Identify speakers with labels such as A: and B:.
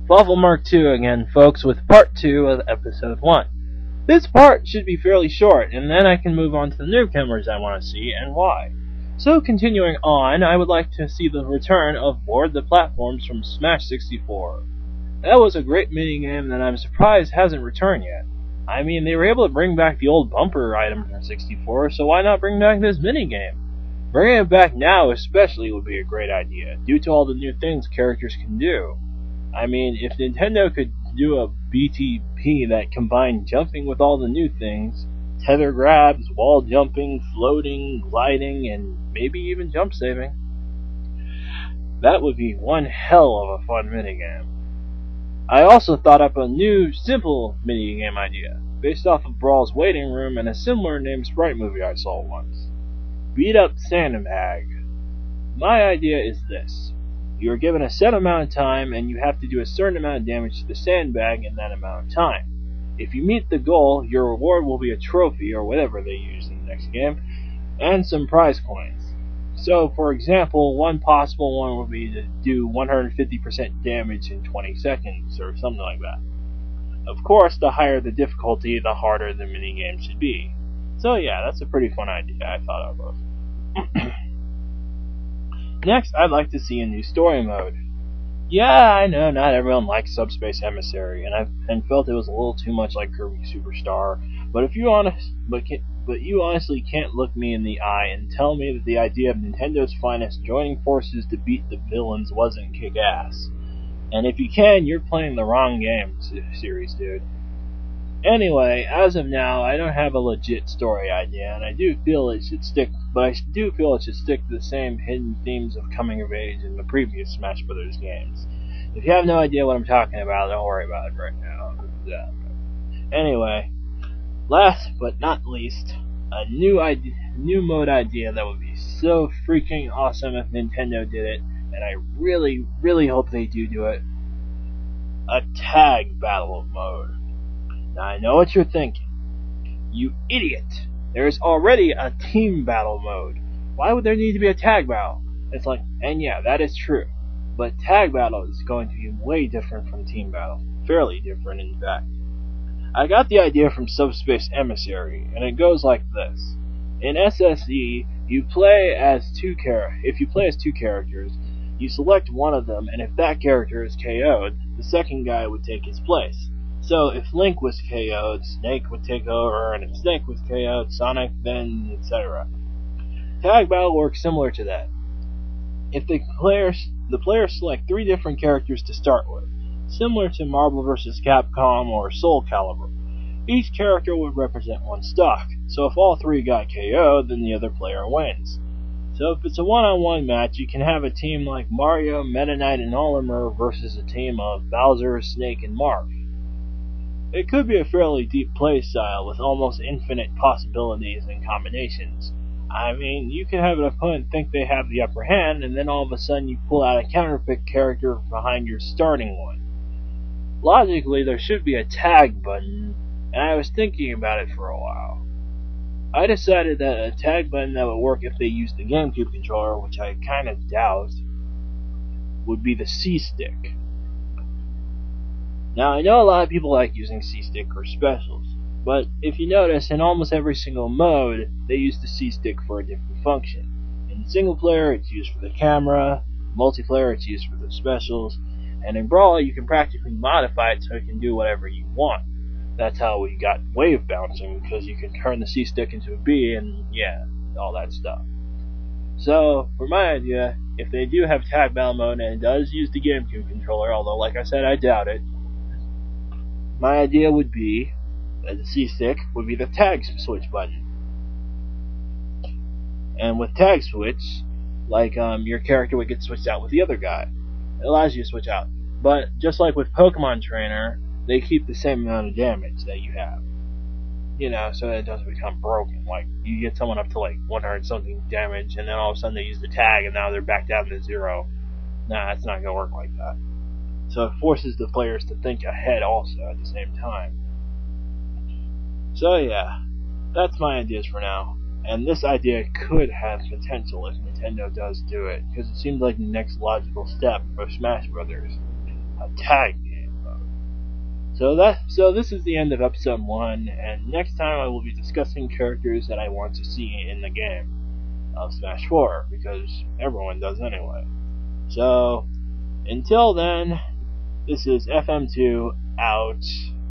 A: Waffle Mark 2 again, folks, with part 2 of episode 1. This part should be fairly short, and then I can move on to the newcomers I want to see and why. So, continuing on, I would like to see the return of Board the Platforms from Smash 64. That was a great minigame that I'm surprised hasn't returned yet. I mean, they were able to bring back the old bumper item from 64, so why not bring back this minigame? Bringing it back now especially would be a great idea, due to all the new things characters can do. I mean, if Nintendo could do a BTP that combined jumping with all the new things, tether grabs, wall jumping, floating, gliding, and maybe even jump saving, that would be one hell of a fun minigame. I also thought up a new, simple minigame idea, based off of Brawl's Waiting Room and a similar named Sprite movie I saw once. Beat up Sandbag. My idea is this. You are given a set amount of time and you have to do a certain amount of damage to the sandbag in that amount of time. If you meet the goal, your reward will be a trophy or whatever they use in the next game, and some prize coins. So, for example, one possible one would be to do 150% damage in 20 seconds or something like that. Of course, the higher the difficulty, the harder the minigame should be. So yeah, that's a pretty fun idea I thought of. Next, I'd like to see a new story mode. Yeah, I know not everyone likes Subspace Emissary, and felt it was a little too much like Kirby Superstar. But you honestly can't look me in the eye and tell me that the idea of Nintendo's finest joining forces to beat the villains wasn't kick-ass. And if you can, you're playing the wrong game, series dude. Anyway, as of now, I don't have a legit story idea, and I do feel it should stick to the same hidden themes of coming of age in the previous Smash Bros. Games. If you have no idea what I'm talking about, don't worry about it right now. Anyway, last but not least, a new mode idea that would be so freaking awesome if Nintendo did it, and I really, really hope they do it. A tag battle mode. Now, I know what you're thinking. You idiot! There's already a team battle mode. Why would there need to be a tag battle? It's like, and yeah, that is true. But tag battle is going to be way different from team battle. Fairly different, in fact. I got the idea from Subspace Emissary, and it goes like this. In SSE, if you play as two characters, you select one of them, and if that character is KO'd, the second guy would take his place. So, if Link was KO'd, Snake would take over, and if Snake was KO'd, Sonic, then etc. Tag battle works similar to that. If the players select 3 different characters to start with, similar to Marvel vs. Capcom or Soul Calibur. Each character would represent one stock, so if all 3 got KO'd, then the other player wins. So if it's a one-on-one match, you can have a team like Mario, Meta Knight, and Olimar versus a team of Bowser, Snake, and Marth. It could be a fairly deep play style with almost infinite possibilities and combinations. I mean, you can have an opponent think they have the upper hand, and then all of a sudden you pull out a counterpick character behind your starting one. Logically, there should be a tag button, and I was thinking about it for a while. I decided that a tag button that would work if they used the GameCube controller, which I kinda doubt, would be the C-Stick. Now, I know a lot of people like using C-Stick for specials, but if you notice, in almost every single mode, they use the C-Stick for a different function. In single player, it's used for the camera, multiplayer, it's used for the specials, and in Brawl, you can practically modify it so it can do whatever you want. That's how we got wave bouncing, because you can turn the C-Stick into a B, and yeah, all that stuff. So, for my idea, if they do have tag battle mode, and it does use the GameCube controller, although like I said, I doubt it, my idea would be that the C-Stick would be the tag switch button. And with tag switch, like your character would get switched out with the other guy. It allows you to switch out. But just like with Pokemon Trainer, they keep the same amount of damage that you have. You know, so that it doesn't become broken. Like, you get someone up to like 100 something damage, and then all of a sudden they use the tag, and now they're back down to 0. Nah, it's not going to work like that. So it forces the players to think ahead also at the same time. So yeah, that's my ideas for now. And this idea could have potential if Nintendo does do it, because it seems like the next logical step for Smash Brothers. A tag game. So this is the end of episode 1, and next time I will be discussing characters that I want to see in the game of Smash 4, because everyone does anyway. So, until then, this is FM2 out.